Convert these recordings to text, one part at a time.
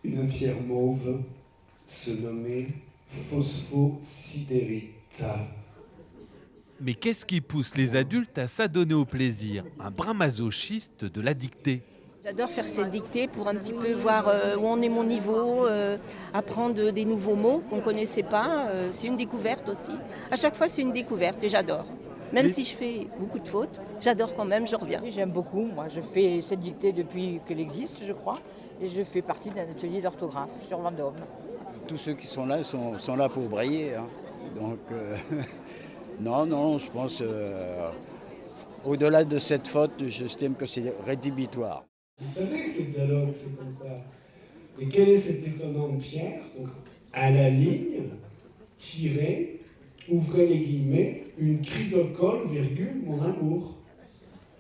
Une pierre mauve se nommait phosphosidérite. Mais qu'est-ce qui pousse les adultes à s'adonner au plaisir? Un brin masochiste de la dictée. J'adore faire ces dictées pour un petit peu voir où en est mon niveau, apprendre des nouveaux mots qu'on ne connaissait pas. C'est une découverte aussi. À chaque fois, c'est une découverte et j'adore. Même si je fais beaucoup de fautes, j'adore quand même, je reviens. J'aime beaucoup. Moi, je fais cette dictée depuis qu'elle existe, je crois. Et je fais partie d'un atelier d'orthographe sur Vendôme. Tous ceux qui sont là sont là pour briller. Hein. Donc, non, je pense, au-delà de cette faute, j'estime que c'est rédhibitoire. Vous savez que le dialogue, c'est comme ça. Et quelle est cette étonnante pierre? Donc, à la ligne, tirée, ouvrez les guillemets, une chrysocole, virgule, mon amour.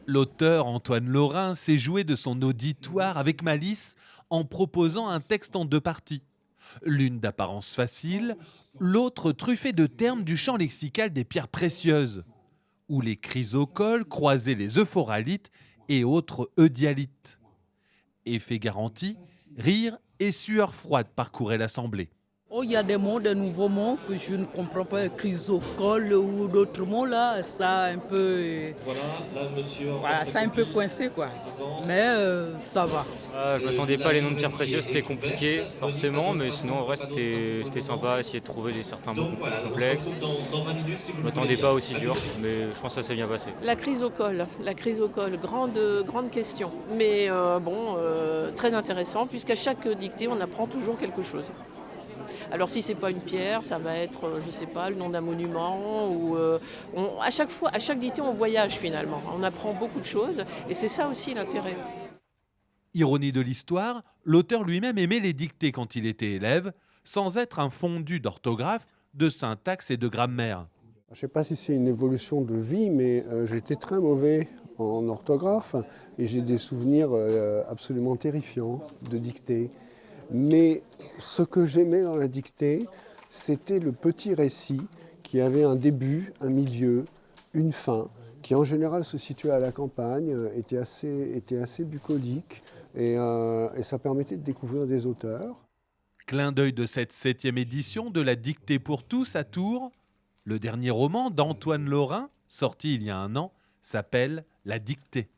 L'auteur Antoine Lorrain s'est joué de son auditoire avec malice en proposant un texte en deux parties. L'une d'apparence facile, l'autre truffée de termes du champ lexical des pierres précieuses, où les chrysocoles croisaient les euphoralites et autres eudialites. Effet garanti, rire et sueur froide parcouraient l'assemblée. Oh, il y a des mots, des nouveaux mots que je ne comprends pas, chrysocole ou d'autres mots là, ça un peu, voilà, ça un peu coincé quoi. Mais ça va. Je m'attendais pas à les noms de pierres précieuses, c'était compliqué forcément, mais sinon en vrai c'était sympa, essayer de trouver certains mots complexes. Je m'attendais pas aussi dur, mais je pense que ça s'est bien passé. La chrysocole, grande question, mais très intéressant puisqu'à chaque dictée on apprend toujours quelque chose. Alors si c'est pas une pierre, ça va être, je sais pas, le nom d'un monument. Ou à chaque dictée, on voyage finalement. On apprend beaucoup de choses et c'est ça aussi l'intérêt. Ironie de l'histoire, l'auteur lui-même aimait les dictées quand il était élève, sans être un fondu d'orthographe, de syntaxe et de grammaire. Je ne sais pas si c'est une évolution de vie, mais j'étais très mauvais en orthographe et j'ai des souvenirs absolument terrifiants de dictée. Mais ce que j'aimais dans la dictée, c'était le petit récit qui avait un début, un milieu, une fin, qui en général se situait à la campagne, était assez bucolique et ça permettait de découvrir des auteurs. Clin d'œil de cette 7e édition de la dictée pour tous à Tours, le dernier roman d'Antoine Lorrain, sorti il y a un an, s'appelle La dictée.